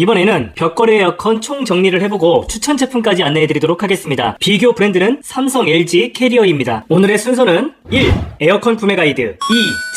이번에는 벽걸이 에어컨 총 정리를 해보고 추천 제품까지 안내해드리도록 하겠습니다. 비교 브랜드는 삼성, LG, 캐리어입니다. 오늘의 순서는 1. 에어컨 구매 가이드 2.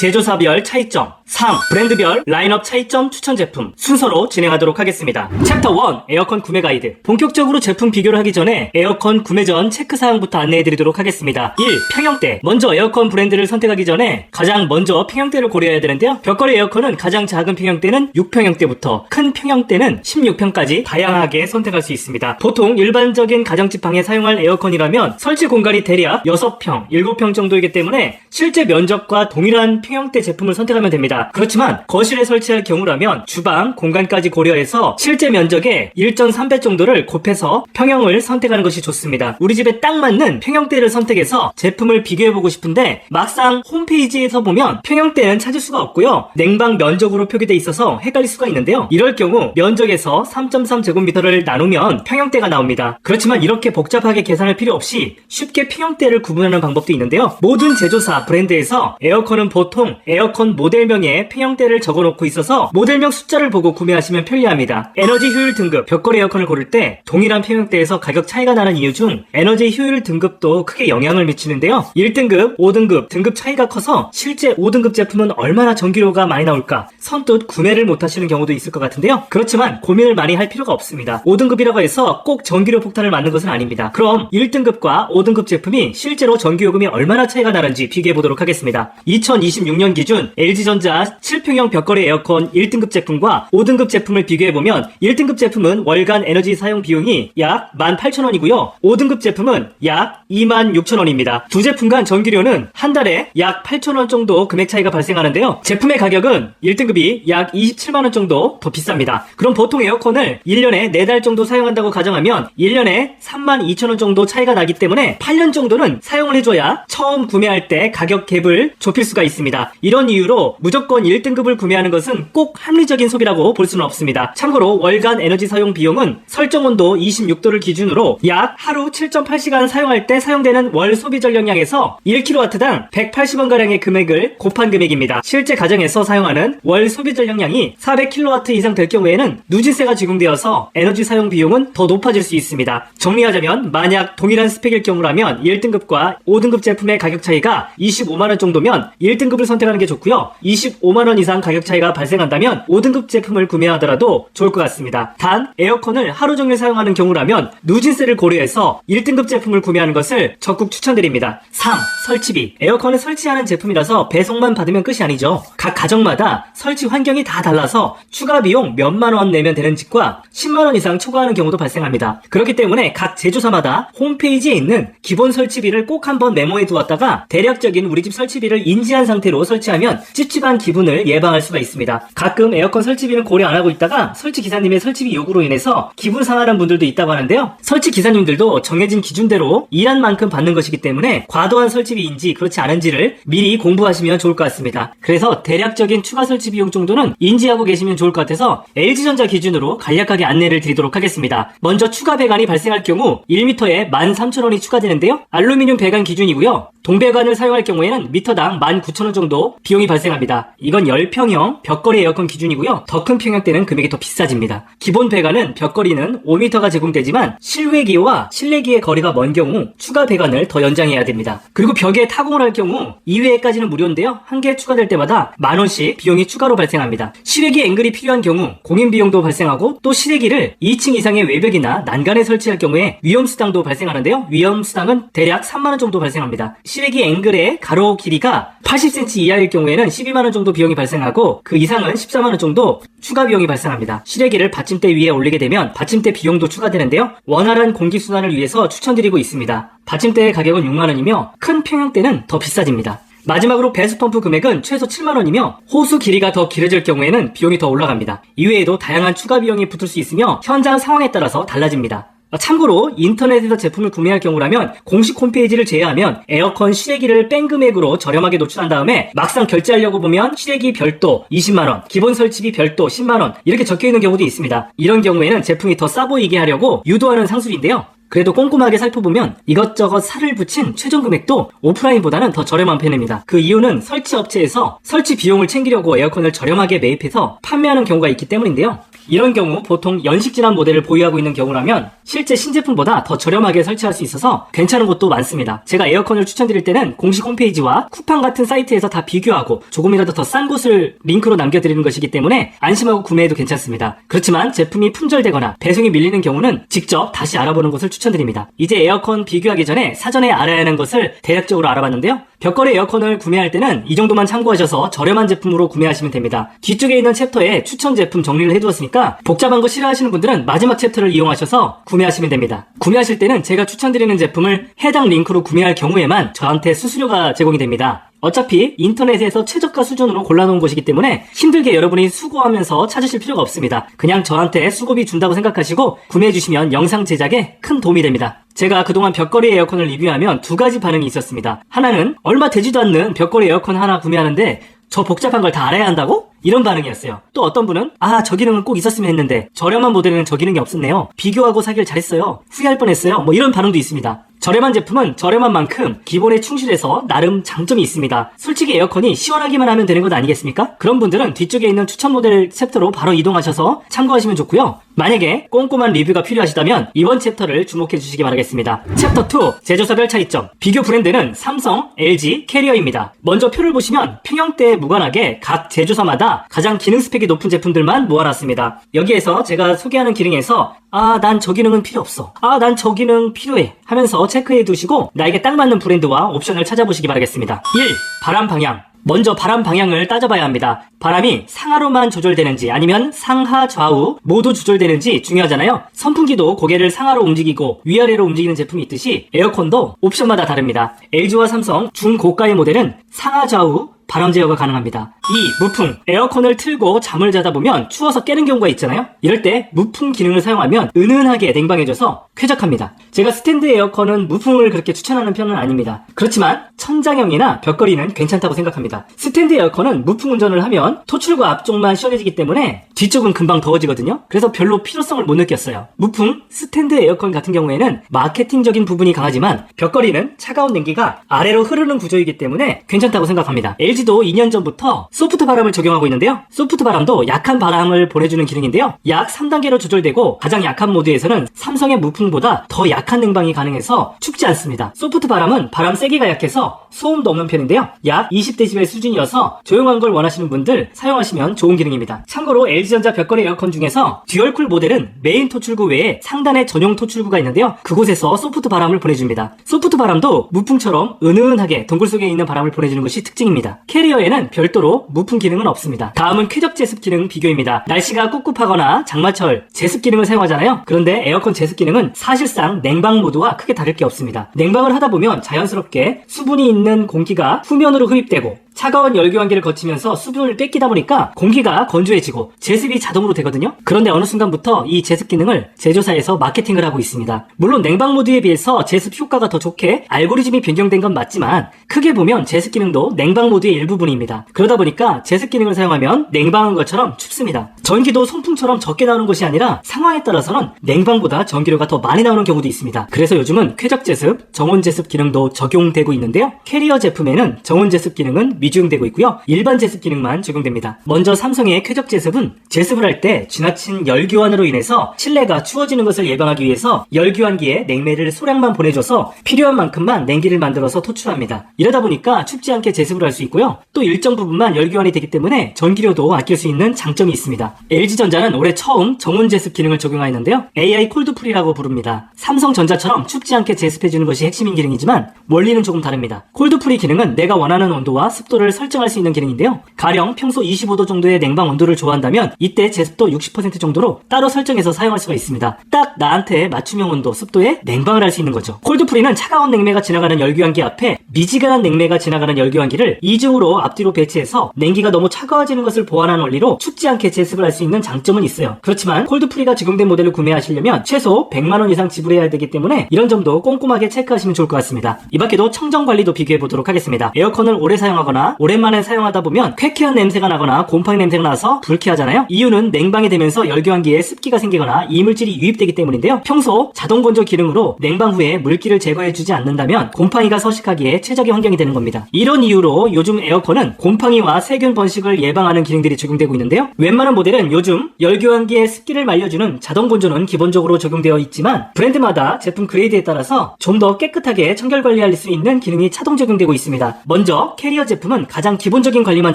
제조사별 차이점 3. 브랜드별 라인업 차이점 추천 제품 순서로 진행하도록 하겠습니다. 챕터 1. 에어컨 구매 가이드. 본격적으로 제품 비교를 하기 전에 에어컨 구매 전 체크사항부터 안내해드리도록 하겠습니다. 1. 평형대. 먼저 에어컨 브랜드를 선택하기 전에 가장 먼저 평형대를 고려해야 되는데요. 벽걸이 에어컨은 가장 작은 평형대는 6평형대부터 큰 평형대는 16평까지 다양하게 선택할 수 있습니다. 보통 일반적인 가정집 방에 사용할 에어컨이라면 설치 공간이 대략 6평, 7평 정도이기 때문에 실제 면적과 동일한 평형대 제품을 선택하면 됩니다. 그렇지만 거실에 설치할 경우라면 주방, 공간까지 고려해서 실제 면적의 1.3배 정도를 곱해서 평형을 선택하는 것이 좋습니다. 우리 집에 딱 맞는 평형대를 선택해서 제품을 비교해보고 싶은데 막상 홈페이지에서 보면 평형대는 찾을 수가 없고요. 냉방 면적으로 표기되어 있어서 헷갈릴 수가 있는데요. 이럴 경우 면적에서 3.3제곱미터를 나누면 평형대가 나옵니다. 그렇지만 이렇게 복잡하게 계산할 필요 없이 쉽게 평형대를 구분하는 방법도 있는데요. 모든 제조사, 브랜드에서 에어컨은 보통 에어컨 모델명에 평형대를 적어놓고 있어서 모델명 숫자를 보고 구매하시면 편리합니다. 에너지 효율 등급, 벽걸이 에어컨을 고를 때 동일한 평형대에서 가격 차이가 나는 이유 중 에너지 효율 등급도 크게 영향을 미치는데요. 1등급, 5등급, 등급 차이가 커서 실제 5등급 제품은 얼마나 전기료가 많이 나올까 선뜻 구매를 못하시는 경우도 있을 것 같은데요. 그렇지만 고민을 많이 할 필요가 없습니다. 5등급이라고 해서 꼭 전기료 폭탄을 맞는 것은 아닙니다. 그럼 1등급과 5등급 제품이 실제로 전기요금이 얼마나 차이가 나는지 비교해보도록 하겠습니다. 2026년 기준 LG전자 7평형 벽걸이 에어컨 1등급 제품과 5등급 제품을 비교해보면 1등급 제품은 월간 에너지 사용 비용이 약 18,000원이고요. 5등급 제품은 약 26,000원입니다. 두 제품 간 전기료는 한 달에 약 8,000원 정도 금액 차이가 발생하는데요. 제품의 가격은 1등급이 약 27만원 정도 더 비쌉니다. 그럼 보통 에어컨을 1년에 4달 정도 사용한다고 가정하면 1년에 32,000원 정도 차이가 나기 때문에 8년 정도는 사용을 해줘야 처음 구매할 때 가격 갭을 좁힐 수가 있습니다. 이런 이유로 무조건 1등급을 구매하는 것은 꼭 합리적인 소비라고 볼 수는 없습니다. 참고로 월간 에너지 사용 비용은 설정 온도 26도를 기준으로 약 하루 7.8시간 사용할 때 사용되는 월 소비 전력량에서 1kW당 180원가량의 금액을 곱한 금액입니다. 실제 가정에서 사용하는 월 소비 전력량이 400kW 이상 될 경우에는 누진세가 적용되어서 에너지 사용 비용은 더 높아질 수 있습니다. 정리하자면 만약 동일한 스펙일 경우라면 1등급과 5등급 제품의 가격 차이가 25만원 정도면 1등급을 선택하는 게 좋고요. 25만원 이상 가격 차이가 발생한다면 5등급 제품을 구매하더라도 좋을 것 같습니다. 단 에어컨을 하루 종일 사용하는 경우라면 누진세를 고려해서 1등급 제품을 구매하는 것을 적극 추천드립니다. 3. 설치비. 에어컨을 설치하는 제품이라서 배송만 받으면 끝이 아니죠. 각 가정마다 설치 환경이 다 달라서 추가 비용 몇만원 내면 되는 집과 10만원 이상 초과하는 경우도 발생합니다. 그렇기 때문에 각 제조사마다 홈페이지에 있는 기본 설치비를 꼭 한번 메모해 두었다가 대략적인 우리 집 설치비를 인지한 상태로 설치하면 찝찝한 기분을 예방할 수가 있습니다. 가끔 에어컨 설치비는 고려 안 하고 있다가 설치 기사님의 설치비 요구로 인해서 기분 상하는 분들도 있다고 하는데요. 설치 기사님들도 정해진 기준대로 일한 만큼 받는 것이기 때문에 과도한 설치비인지 그렇지 않은지를 미리 공부하시면 좋을 것 같습니다. 그래서 대략적인 추가 설치 비용 정도는 인지하고 계시면 좋을 것 같아서 LG전자 기준으로 간략하게 안내를 드리도록 하겠습니다. 먼저 추가 배관이 발생할 경우 1m에 13,000원이 추가되는데요. 알루미늄 배관 기준이고요. 동배관을 사용할 경우에는 미터당 19,000원 정도 비용이 발생합니다. 이건 10평형 벽걸이 에어컨 기준이고요. 더 큰 평형대는 금액이 더 비싸집니다. 기본 배관은 벽걸이는 5m가 제공되지만 실외기와 실내기의 거리가 먼 경우 추가 배관을 더 연장해야 됩니다. 그리고 벽에 타공을 할 경우 2회까지는 무료인데요. 한 개 추가될 때마다 만원씩 비용이 추가로 발생합니다. 실외기 앵글이 필요한 경우 공인 비용도 발생하고 또 실외기를 2층 이상의 외벽이나 난간에 설치할 경우에 위험수당도 발생하는데요. 위험수당은 대략 3만원 정도 발생합니다. 실외기 앵글의 가로 길이가 80cm 이하일 경우에는 12만원 정도 비용이 발생하고 그 이상은 14만원 정도 추가 비용이 발생합니다. 실외기를 받침대 위에 올리게 되면 받침대 비용도 추가되는데요. 원활한 공기순환을 위해서 추천드리고 있습니다. 받침대의 가격은 6만원이며 큰 평형대는 더 비싸집니다. 마지막으로 배수펌프 금액은 최소 7만원이며 호수 길이가 더 길어질 경우에는 비용이 더 올라갑니다. 이외에도 다양한 추가 비용이 붙을 수 있으며 현장 상황에 따라서 달라집니다. 참고로 인터넷에서 제품을 구매할 경우라면 공식 홈페이지를 제외하면 에어컨 실외기를 뺀 금액으로 저렴하게 노출한 다음에 막상 결제하려고 보면 실외기 별도 20만원, 기본 설치비 별도 10만원 이렇게 적혀있는 경우도 있습니다. 이런 경우에는 제품이 더 싸 보이게 하려고 유도하는 상술인데요. 그래도 꼼꼼하게 살펴보면 이것저것 살을 붙인 최종 금액도 오프라인보다는 더 저렴한 편입니다. 그 이유는 설치 업체에서 설치 비용을 챙기려고 에어컨을 저렴하게 매입해서 판매하는 경우가 있기 때문인데요. 이런 경우 보통 연식 지난 모델을 보유하고 있는 경우라면 실제 신제품보다 더 저렴하게 설치할 수 있어서 괜찮은 곳도 많습니다. 제가 에어컨을 추천드릴 때는 공식 홈페이지와 쿠팡 같은 사이트에서 다 비교하고 조금이라도 더 싼 곳을 링크로 남겨드리는 것이기 때문에 안심하고 구매해도 괜찮습니다. 그렇지만 제품이 품절되거나 배송이 밀리는 경우는 직접 다시 알아보는 것을 추천드립니다. 이제 에어컨 비교하기 전에 사전에 알아야 하는 것을 대략적으로 알아봤는데요. 벽걸이 에어컨을 구매할 때는 이 정도만 참고하셔서 저렴한 제품으로 구매하시면 됩니다. 뒤쪽에 있는 챕터에 추천 제품 정리를 해두었으니까 복잡한 거 싫어하시는 분들은 마지막 챕터를 이용하셔서 구매하시면 됩니다. 구매하실 때는 제가 추천드리는 제품을 해당 링크로 구매할 경우에만 저한테 수수료가 제공이 됩니다. 어차피 인터넷에서 최저가 수준으로 골라놓은 것이기 때문에 힘들게 여러분이 수고하면서 찾으실 필요가 없습니다. 그냥 저한테 수고비 준다고 생각하시고 구매해주시면 영상 제작에 큰 도움이 됩니다. 제가 그동안 벽걸이 에어컨을 리뷰하면 두 가지 반응이 있었습니다. 하나는 얼마 되지도 않는 벽걸이 에어컨 하나 구매하는데 저 복잡한 걸 다 알아야 한다고? 이런 반응이었어요. 또 어떤 분은 저 기능은 꼭 있었으면 했는데 저렴한 모델에는 저 기능이 없었네요. 비교하고 사길 잘했어요. 후회할 뻔했어요. 뭐 이런 반응도 있습니다. 저렴한 제품은 저렴한 만큼 기본에 충실해서 나름 장점이 있습니다. 솔직히 에어컨이 시원하기만 하면 되는 것 아니겠습니까? 그런 분들은 뒤쪽에 있는 추천 모델 챕터로 바로 이동하셔서 참고하시면 좋고요. 만약에 꼼꼼한 리뷰가 필요하시다면 이번 챕터를 주목해 주시기 바라겠습니다. 챕터 2, 제조사별 차이점. 비교 브랜드는 삼성, LG, 캐리어입니다. 먼저 표를 보시면 평형대에 무관하게 각 제조사마다 가장 기능 스펙이 높은 제품들만 모아놨습니다. 여기에서 제가 소개하는 기능에서 난 저 기능은 필요 없어. 난 저 기능 필요해. 하면서 체크해 두시고 나에게 딱 맞는 브랜드와 옵션을 찾아보시기 바라겠습니다. 1. 바람 방향. 먼저 바람 방향을 따져봐야 합니다. 바람이 상하로만 조절되는지 아니면 상하 좌우 모두 조절되는지 중요하잖아요. 선풍기도 고개를 상하로 움직이고 위아래로 움직이는 제품이 있듯이 에어컨도 옵션마다 다릅니다. LG와 삼성 중고가의 모델은 상하 좌우 바람 제어가 가능합니다. 2. 무풍. 에어컨을 틀고 잠을 자다 보면 추워서 깨는 경우가 있잖아요. 이럴 때 무풍 기능을 사용하면 은은하게 냉방해줘서 쾌적합니다. 제가 스탠드 에어컨은 무풍을 그렇게 추천하는 편은 아닙니다. 그렇지만 천장형이나 벽걸이는 괜찮다고 생각합니다. 스탠드 에어컨은 무풍 운전을 하면 토출구 앞쪽만 시원해지기 때문에 뒤쪽은 금방 더워지거든요. 그래서 별로 필요성을 못 느꼈어요. 무풍, 스탠드 에어컨 같은 경우에는 마케팅적인 부분이 강하지만 벽걸이는 차가운 냉기가 아래로 흐르는 구조이기 때문에 괜찮다고 생각합니다. LG도 2년 전부터 소프트 바람을 적용하고 있는데요. 소프트 바람도 약한 바람을 보내주는 기능인데요. 약 3단계로 조절되고 가장 약한 모드에서는 삼성의 무풍보다 더 약한 냉방이 가능해서 춥지 않습니다. 소프트 바람은 바람 세기가 약해서 소음도 없는 편인데요. 약 20dB 수준이어서 조용한 걸 원하시는 분들 사용하시면 좋은 기능입니다. 참고로 LG전자 벽걸이 에어컨 중에서 듀얼쿨 모델은 메인 토출구 외에 상단에 전용 토출구가 있는데요. 그곳에서 소프트 바람을 보내줍니다. 소프트 바람도 무풍처럼 은은하게 동굴 속에 있는 바람을 보내주는 것이 특징입니다. 캐리어에는 별도로 무풍 기능은 없습니다. 다음은 쾌적 제습 기능 비교입니다. 날씨가 꿉꿉하거나 장마철 제습 기능을 사용하잖아요. 그런데 에어컨 제습 기능은 사실상 냉방 모드와 크게 다를 게 없습니다. 냉방을 하다 보면 자연스럽게 수분이 있는 공기가 후면으로 흡입되고 차가운 열교환기를 거치면서 수분을 뺏기다 보니까 공기가 건조해지고 제습이 자동으로 되거든요. 그런데 어느 순간부터 이 제습 기능을 제조사에서 마케팅을 하고 있습니다. 물론 냉방 모드에 비해서 제습 효과가 더 좋게 알고리즘이 변경된 건 맞지만 크게 보면 제습 기능도 냉방 모드의 일부분입니다. 그러다 보니까 제습 기능을 사용하면 냉방한 것처럼 춥습니다. 전기도 송풍처럼 적게 나오는 것이 아니라 상황에 따라서는 냉방보다 전기료가 더 많이 나오는 경우도 있습니다. 그래서 요즘은 쾌적 제습, 정온 제습 기능도 적용되고 있는데요. 캐리어 제품에는 정온 제습 기능은 미적용되고 있고요. 일반 제습 기능만 적용됩니다. 먼저 삼성의 쾌적 제습은 제습을 할 때 지나친 열교환으로 인해서 실내가 추워지는 것을 예방하기 위해서 열교환기에 냉매를 소량만 보내줘서 필요한 만큼만 냉기를 만들어서 토출합니다. 이러다 보니까 춥지 않게 제습을 할 수 있고요. 또 일정 부분만 열교환이 되기 때문에 전기료도 아낄 수 있는 장점이 있습니다. LG전자는 올해 처음 정온 제습 기능을 적용하였는데요. AI 콜드프리라고 부릅니다. 삼성전자처럼 춥지 않게 제습해주는 것이 핵심인 기능이지만 원리는 조금 다릅니다. 콜드프리 기능은 내가 원하는 온도와 습도를 설정할 수 있는 기능인데요. 가령 평소 25도 정도의 냉방 온도를 좋아한다면 이때 제습도 60% 정도로 따로 설정해서 사용할 수가 있습니다. 딱 나한테 맞춤형 온도, 습도에 냉방을 할 수 있는 거죠. 콜드프리는 차가운 냉매가 지나가는 열교환기 앞에 미지근한 냉매가 지나가는 열교환기를 이중으로 앞뒤로 배치해서 냉기가 너무 차가워지는 것을 보완하는 원리로 춥지 않게 제습을 할 수 있는 장점은 있어요. 그렇지만 콜드프리가 적용된 모델을 구매하시려면 최소 100만원 이상 지불해야 되기 때문에 이런 점도 꼼꼼하게 체크하시면 좋을 것 같습니다. 이 밖에도 청정 관리도 비교해 보도록 하겠습니다. 에어컨을 오래 사용하거나 쓰거나 오랜만에 사용하다 보면 쾌쾌한 냄새가 나거나 곰팡이 냄새가 나서 불쾌하잖아요. 이유는 냉방이 되면서 열교환기에 습기가 생기거나 이물질이 유입되기 때문인데요. 평소 자동건조 기능으로 냉방 후에 물기를 제거해주지 않는다면 곰팡이가 서식하기에 최적의 환경이 되는 겁니다. 이런 이유로 요즘 에어컨은 곰팡이와 세균 번식을 예방하는 기능들이 적용되고 있는데요. 웬만한 모델은 요즘 열교환기에 습기를 말려주는 자동건조는 기본적으로 적용되어 있지만 브랜드마다 제품 그레이드에 따라서 좀 더 깨끗하게 청결 관리할 수 있는 기능이 차동 적용되고 있습니다. 먼저 캐리어 제품은 가장 기본적인 관리만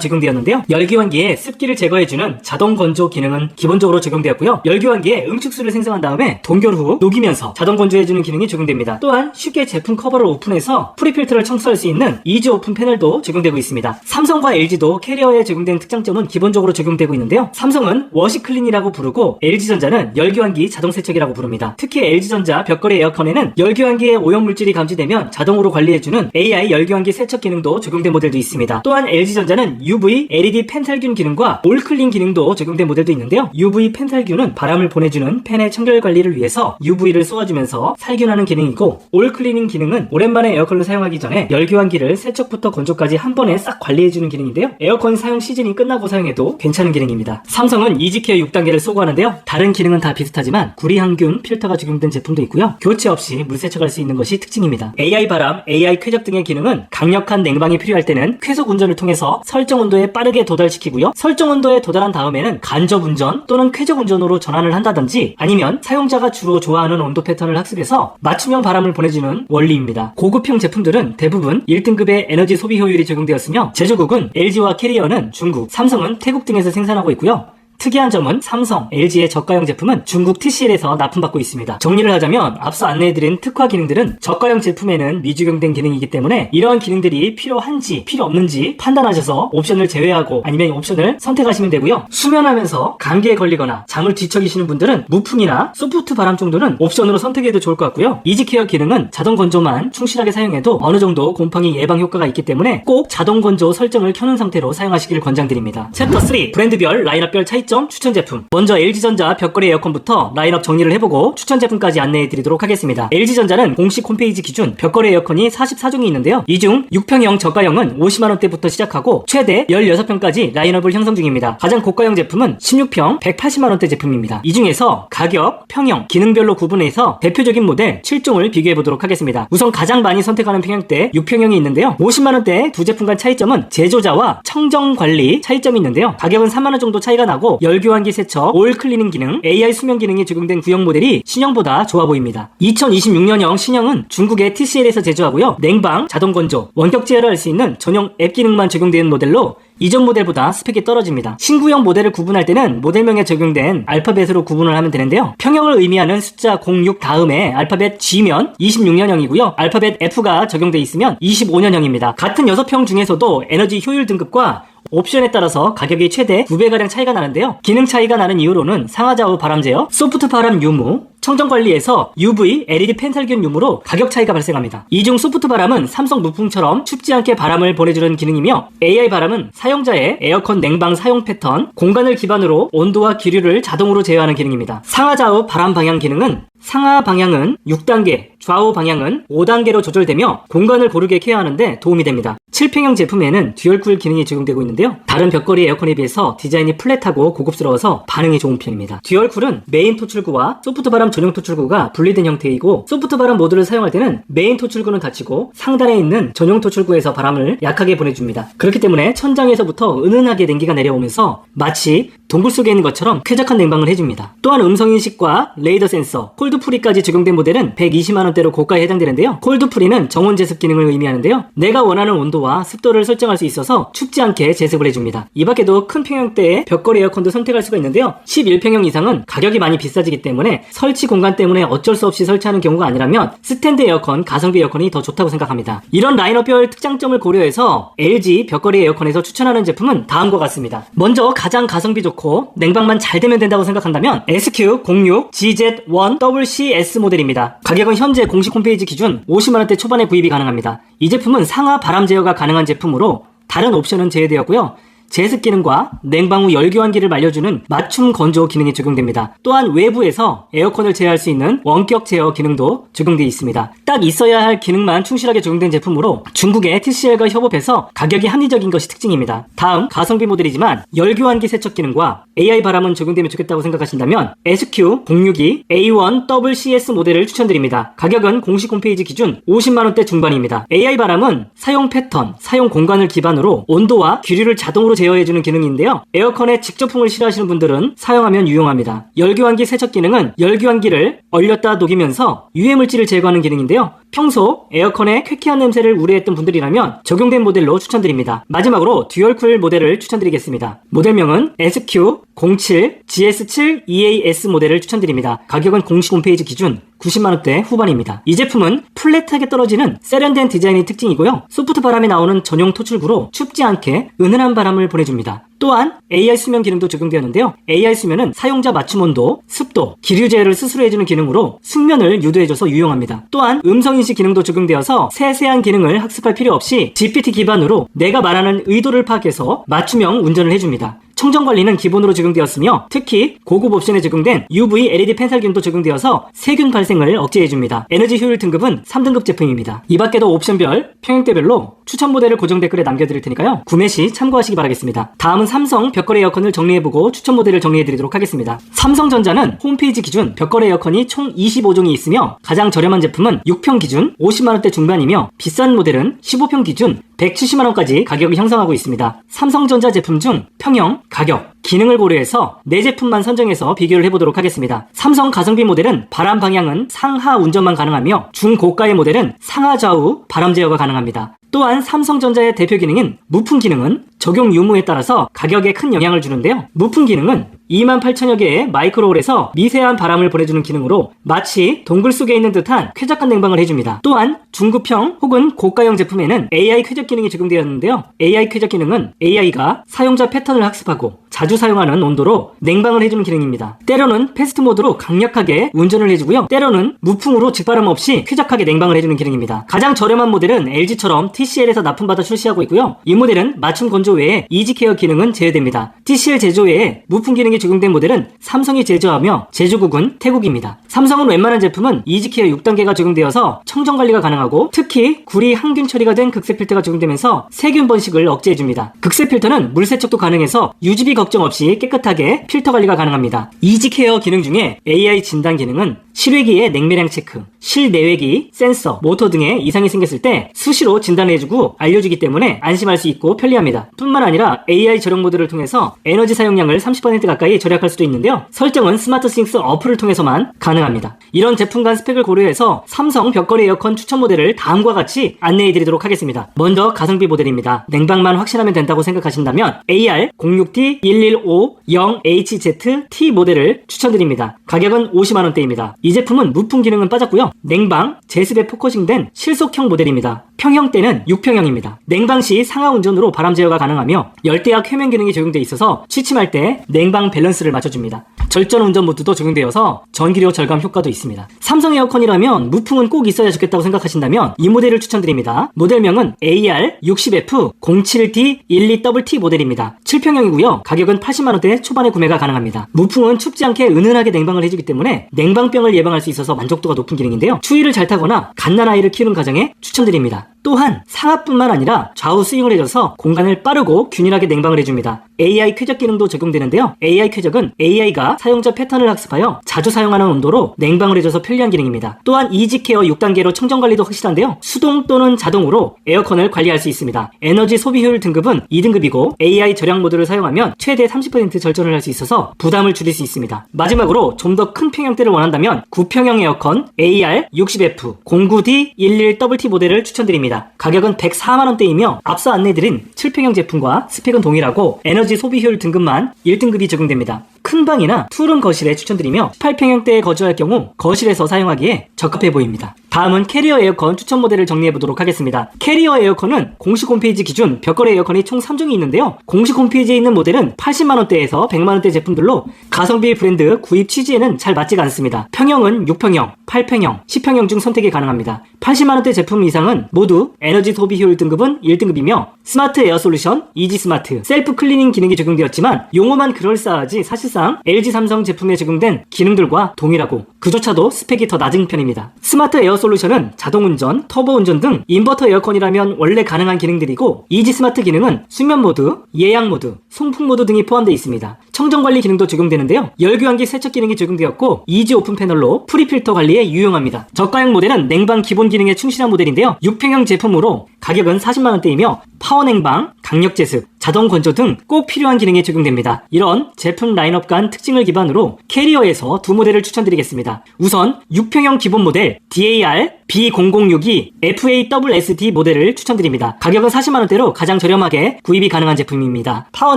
적용되었는데요. 열교환기에 습기를 제거해주는 자동건조 기능은 기본적으로 적용되었고요. 열교환기에 응축수를 생성한 다음에 동결 후 녹이면서 자동건조해주는 기능이 적용됩니다. 또한 쉽게 제품 커버를 오픈해서 프리필터를 청소할 수 있는 이지 오픈 패널도 적용되고 있습니다. 삼성과 LG도 캐리어에 적용된 특장점은 기본적으로 적용되고 있는데요. 삼성은 워시클린이라고 부르고 LG전자는 열교환기 자동세척이라고 부릅니다. 특히 LG전자 벽걸이 에어컨에는 열교환기에 오염물질이 감지되면 자동으로 관리해주는 AI 열교환기 세척 기능도 적용된 모델도 있습니다. 또한 LG전자는 UV LED 펜살균 기능과 올클린 기능도 적용된 모델도 있는데요. UV 펜살균은 바람을 보내주는 팬의 청결 관리를 위해서 UV를 쏘아주면서 살균하는 기능이고, 올클리닝 기능은 오랜만에 에어컨을 사용하기 전에 열교환기를 세척부터 건조까지 한 번에 싹 관리해주는 기능인데요. 에어컨 사용 시즌이 끝나고 사용해도 괜찮은 기능입니다. 삼성은 이지케어 6단계를 쏘고하는데요. 다른 기능은 다 비슷하지만 구리항균 필터가 적용된 제품도 있고요. 교체 없이 물 세척할 수 있는 것이 특징입니다. AI 바람, AI 쾌적 등의 기능은 강력한 냉방이 필요할 때는 쾌속 운전을 통해서 설정 온도에 빠르게 도달시키고요. 설정 온도에 도달한 다음에는 간접 운전 또는 쾌적 운전으로 전환을 한다든지, 아니면 사용자가 주로 좋아하는 온도 패턴을 학습해서 맞춤형 바람을 보내주는 원리입니다. 고급형 제품들은 대부분 1등급의 에너지 소비 효율이 적용되었으며, 제조국은 LG와 캐리어는 중국, 삼성은 태국 등에서 생산하고 있고요. 특이한 점은 삼성, LG의 저가형 제품은 중국 TCL에서 납품받고 있습니다. 정리를 하자면 앞서 안내해드린 특화 기능들은 저가형 제품에는 미적용된 기능이기 때문에 이러한 기능들이 필요한지 필요 없는지 판단하셔서 옵션을 제외하고 아니면 옵션을 선택하시면 되고요. 수면하면서 감기에 걸리거나 잠을 뒤척이시는 분들은 무풍이나 소프트 바람 정도는 옵션으로 선택해도 좋을 것 같고요. 이지케어 기능은 자동 건조만 충실하게 사용해도 어느 정도 곰팡이 예방 효과가 있기 때문에 꼭 자동 건조 설정을 켜놓은 상태로 사용하시길 권장드립니다. 챕터 3, 브랜드별, 라인업별 차이점 추천 제품. 먼저 LG전자 벽걸이 에어컨부터 라인업 정리를 해보고 추천 제품까지 안내해드리도록 하겠습니다. LG전자는 공식 홈페이지 기준 벽걸이 에어컨이 44종이 있는데요. 이 중 6평형 저가형은 50만원대부터 시작하고 최대 16평까지 라인업을 형성 중입니다. 가장 고가형 제품은 16평 180만원대 제품입니다. 이 중에서 가격, 평형, 기능별로 구분해서 대표적인 모델 7종을 비교해보도록 하겠습니다. 우선 가장 많이 선택하는 평형대 6평형이 있는데요. 50만원대 두 제품 간 차이점은 제조자와 청정관리 차이점이 있는데요. 가격은 3만원 정도 차이가 나고 열교환기 세척, 올 클리닝 기능, AI 수면 기능이 적용된 구형 모델이 신형보다 좋아 보입니다. 2026년형 신형은 중국의 TCL에서 제조하고요. 냉방, 자동건조, 원격 제어를 할 수 있는 전용 앱 기능만 적용된 모델로 이전 모델보다 스펙이 떨어집니다. 신구형 모델을 구분할 때는 모델명에 적용된 알파벳으로 구분을 하면 되는데요. 평형을 의미하는 숫자 06 다음에 알파벳 G면 26년형이고요. 알파벳 F가 적용돼 있으면 25년형입니다. 같은 6평 중에서도 에너지 효율 등급과 옵션에 따라서 가격이 최대 2배가량 차이가 나는데요. 기능 차이가 나는 이유로는 상하좌우 바람 제어, 소프트 바람 유무, 청정관리에서 UV, LED 펜살균 유무로 가격 차이가 발생합니다. 이 중 소프트 바람은 삼성 무풍처럼 춥지 않게 바람을 보내주는 기능이며, AI 바람은 사용자의 에어컨 냉방 사용 패턴, 공간을 기반으로 온도와 기류를 자동으로 제어하는 기능입니다. 상하좌우 바람 방향 기능은 상하 방향은 6단계, 좌우 방향은 5단계로 조절되며 공간을 고르게 케어하는데 도움이 됩니다. 7평형 제품에는 듀얼쿨 기능이 적용되고 있는데요. 다른 벽걸이 에어컨에 비해서 디자인이 플랫하고 고급스러워서 반응이 좋은 편입니다. 듀얼쿨은 메인 토출구와 소프트 바람 전용 토출구가 분리된 형태이고, 소프트 바람 모드를 사용할 때는 메인 토출구는 닫히고 상단에 있는 전용 토출구에서 바람을 약하게 보내줍니다. 그렇기 때문에 천장에서부터 은은하게 냉기가 내려오면서 마치 동굴 속에 있는 것처럼 쾌적한 냉방을 해줍니다. 또한 음성인식과 레이더 센서, 콜드프리까지 적용된 모델은 120만원대로 고가에 해당되는데요. 콜드프리는 정온 제습 기능을 의미하는데요. 내가 원하는 온도와 습도를 설정할 수 있어서 춥지 않게 제습을 해줍니다. 이 밖에도 큰 평형대의 벽걸이 에어컨도 선택할 수가 있는데요. 11평형 이상은 가격이 많이 비싸지기 때문에 설치 공간 때문에 어쩔 수 없이 설치하는 경우가 아니라면 스탠드 에어컨, 가성비 에어컨이 더 좋다고 생각합니다. 이런 라인업별 특장점을 고려해서 LG 벽걸이 에어컨에서 추천하는 제품은 다음과 같습니다. 먼저 가장 가성비 좋고 냉방만 잘 되면 된다고 생각한다면 SQ06GZ1WCS 모델입니다. 가격은 현재 공식 홈페이지 기준 50만원대 초반에 구입이 가능합니다. 이 제품은 상하 바람 제어가 가능한 제품으로 다른 옵션은 제외되었고요. 제습 기능과 냉방 후 열교환기를 말려주는 맞춤 건조 기능이 적용됩니다. 또한 외부에서 에어컨을 제어할 수 있는 원격 제어 기능도 적용되어 있습니다. 딱 있어야 할 기능만 충실하게 적용된 제품으로 중국의 TCL과 협업해서 가격이 합리적인 것이 특징입니다. 다음 가성비 모델이지만 열교환기 세척 기능과 AI 바람은 적용되면 좋겠다고 생각하신다면 SQ062 A1WCS 모델을 추천드립니다. 가격은 공식 홈페이지 기준 50만원대 중반입니다. AI 바람은 사용 패턴, 사용 공간을 기반으로 온도와 기류를 자동으로 제어해주는 기능인데요. 에어컨에 직접풍을 싫어하시는 분들은 사용하면 유용합니다. 열교환기 세척 기능은 열교환기를 얼렸다 녹이면서 유해물질을 제거하는 기능인데요. 평소 에어컨의 쾌쾌한 냄새를 우려했던 분들이라면 적용된 모델로 추천드립니다. 마지막으로 듀얼쿨 모델을 추천드리겠습니다. 모델명은 SQ07 GS7 EAS 모델을 추천드립니다. 가격은 공식 홈페이지 기준 90만원대 후반입니다. 이 제품은 플랫하게 떨어지는 세련된 디자인이 특징이고요. 소프트 바람이 나오는 전용 토출구로 춥지 않게 은은한 바람을 보내줍니다. 또한 AI 수면 기능도 적용되었는데요. AI 수면은 사용자 맞춤 온도, 습도, 기류 제어를 스스로 해주는 기능으로 숙면을 유도해줘서 유용합니다. 또한 음성인식 기능도 적용되어서 세세한 기능을 학습할 필요 없이 GPT 기반으로 내가 말하는 의도를 파악해서 맞춤형 운전을 해줍니다. 청정 관리는 기본으로 적용되었으며 특히 고급 옵션에 적용된 UV LED 펜살균도 적용되어서 세균 발생을 억제해줍니다. 에너지 효율 등급은 3등급 제품입니다. 이 밖에도 옵션별, 평형대별로 추천 모델을 고정 댓글에 남겨드릴 테니까요. 구매 시 참고하시기 바라겠습니다. 다음은 삼성 벽걸이 에어컨을 정리해보고 추천 모델을 정리해드리도록 하겠습니다. 삼성전자는 홈페이지 기준 벽걸이 에어컨이 총 25종이 있으며 가장 저렴한 제품은 6평 기준 50만원대 중반이며 비싼 모델은 15평 기준 170만원까지 가격이 형성하고 있습니다. 삼성전자 제품 중 평형, 가격, 기능을 고려해서 4제품만 선정해서 비교를 해보도록 하겠습니다. 삼성 가성비 모델은 바람 방향은 상하 운전만 가능하며 중고가의 모델은 상하 좌우 바람 제어가 가능합니다. 또한 삼성전자의 대표 기능인 무풍 기능은 적용 유무에 따라서 가격에 큰 영향을 주는데요. 무풍 기능은 28,000여 개의 마이크로홀에서 미세한 바람을 보내주는 기능으로 마치 동굴 속에 있는 듯한 쾌적한 냉방을 해줍니다. 또한 중급형 혹은 고가형 제품에는 AI 쾌적 기능이 적용되었는데요. AI 쾌적 기능은 AI가 사용자 패턴을 학습하고 자주 사용하는 온도로 냉방을 해주는 기능입니다. 때로는 패스트 모드로 강력하게 운전을 해주고요. 때로는 무풍으로 직바람 없이 쾌적하게 냉방을 해주는 기능입니다. 가장 저렴한 모델은 LG처럼 TCL에서 납품받아 출시하고 있고요. 이 모델은 맞춤 건조 외에 이지케어 기능은 제외됩니다. TCL 제조 외에 무풍 기능이 적용된 모델은 삼성이 제조하며 제조국은 태국입니다. 삼성은 웬만한 제품은 이지케어 6단계가 적용되어서 청정 관리가 가능하고 특히 구리 항균 처리가 된 극세 필터가 적용되면서 세균 번식을 억제해줍니다. 극세 필터는 물 세척도 가능해서 유지비 걱정 없이 깨끗하게 필터 관리가 가능합니다. 이지케어 기능 중에 AI 진단 기능은 실외기의 냉매량 체크, 실내외기, 센서, 모터 등의 이상이 생겼을 때 수시로 진단해주고 알려주기 때문에 안심할 수 있고 편리합니다. 뿐만 아니라 AI 절약 모드를 통해서 에너지 사용량을 30% 가까이 절약할 수도 있는데요. 설정은 스마트싱스 어플을 통해서만 가능합니다. 이런 제품 간 스펙을 고려해서 삼성 벽걸이 에어컨 추천 모델을 다음과 같이 안내해드리도록 하겠습니다. 먼저 가성비 모델입니다. 냉방만 확신하면 된다고 생각하신다면 AR06T1150HZT 모델을 추천드립니다. 가격은 50만원대입니다. 이 제품은 무풍 기능은 빠졌고요. 냉방, 제습에 포커싱된 실속형 모델입니다. 평형대는 6평형입니다. 냉방 시 상하 운전으로 바람 제어가 가능하며 열대약 회면 기능이 적용되어 있어서 취침할 때 냉방 밸런스를 맞춰줍니다. 절전 운전 모드도 적용되어서 전기료 절감 효과도 있습니다. 삼성 에어컨이라면 무풍은 꼭 있어야 좋겠다고 생각하신다면 이 모델을 추천드립니다. 모델명은 AR60F07D12WT 모델입니다. 7평형이고요. 가격은 80만원대 초반에 구매가 가능합니다. 무풍은 춥지 않게 은은하게 냉방을 해주기 때문에 냉방병을 예방할 수 있어서 만족도가 높은 기능인데요. 추위를 잘 타거나 갓난아이를 키우는 가정에 추천드립니다. 또한 상하뿐만 아니라 좌우 스윙을 해줘서 공간을 빠르고 균일하게 냉방을 해줍니다. AI 쾌적 기능도 적용되는데요. AI 쾌적은 AI가 사용자 패턴을 학습하여 자주 사용하는 온도로 냉방을 해줘서 편리한 기능입니다. 또한 이지케어 6단계로 청정관리도 확실한데요. 수동 또는 자동으로 에어컨을 관리할 수 있습니다. 에너지 소비 효율 등급은 2등급이고 AI 절약 모드를 사용하면 최대 30% 절전을 할 수 있어서 부담을 줄일 수 있습니다. 마지막으로 좀 더 큰 평형대를 원한다면 9평형 에어컨 AR60F09D11WT 모델을 추천드립니다. 가격은 104만원대이며 앞서 안내드린 7평형 제품과 스펙은 동일하고 에너지 소비 효율 등급만 1등급이 적용됩니다. 큰 방이나 투룸 거실에 추천드리며 18평형대에 거주할 경우 거실에서 사용하기에 적합해 보입니다. 다음은 캐리어 에어컨 추천 모델을 정리해보도록 하겠습니다. 캐리어 에어컨은 공식 홈페이지 기준 벽걸이 에어컨이 총 3종이 있는데요. 공식 홈페이지에 있는 모델은 80만원대에서 100만원대 제품들로 가성비 브랜드 구입 취지에는 잘 맞지가 않습니다. 평형은 6평형, 8평형, 10평형 중 선택이 가능합니다. 80만원대 제품 이상은 모두 에너지 소비 효율 등급은 1등급이며 스마트 에어 솔루션, 이지 스마트, 셀프 클리닝 기능이 적용되었지만 용어만 그럴싸하지 사실상 LG 삼성 제품에 적용된 기능들과 동일하고 그조차도 스펙이 더 낮은 편입니다. 스마트 에어 솔루션은 자동운전, 터보운전 등 인버터 에어컨이라면 원래 가능한 기능들이고 이지 스마트 기능은 수면 모드, 예약 모드, 송풍 모드 등이 포함되어 있습니다. 청정관리 기능도 적용되는데요. 열교환기 세척 기능이 적용되었고 이지 오픈 패널로 프리필터 관리에 유용합니다. 저가형 모델은 냉방 기본 기능에 충실한 모델인데요. 6평형 제품으로 가격은 40만원대이며 파워 냉방, 강력 제습, 자동 건조 등 꼭 필요한 기능이 적용됩니다. 이런 제품 라인업 간 특징을 기반으로 캐리어에서 두 모델을 추천드리겠습니다. 우선 6평형 기본 모델 DAR B0062 FAWSD 모델을 추천드립니다. 가격은 40만원대로 가장 저렴하게 구입이 가능한 제품입니다. 파워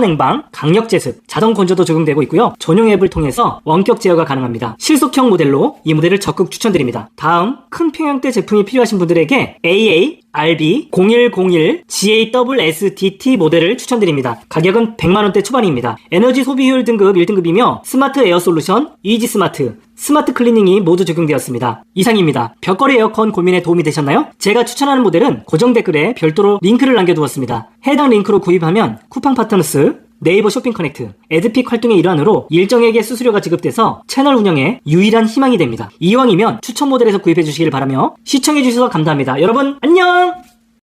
냉방, 강력 제습, 자동 건조도 적용되고 있고요. 전용 앱을 통해서 원격 제어가 가능합니다. 실속형 모델로 이 모델을 적극 추천드립니다. 다음 큰 평형대 제품이 필요하신 분들에게 AA RB0101 GAWSDT 모델을 추천드립니다. 가격은 100만원대 초반입니다. 에너지 소비 효율 등급 1등급이며 스마트 에어 솔루션, 이지 스마트, 스마트 클리닝이 모두 적용되었습니다. 이상입니다. 벽걸이 에어컨 고민에 도움이 되셨나요? 제가 추천하는 모델은 고정 댓글에 별도로 링크를 남겨두었습니다. 해당 링크로 구입하면 쿠팡 파트너스, 네이버 쇼핑 커넥트, 에드픽 활동의 일환으로 일정액의 수수료가 지급돼서 채널 운영에 유일한 희망이 됩니다. 이왕이면 추천 모델에서 구입해 주시길 바라며 시청해 주셔서 감사합니다. 여러분 안녕!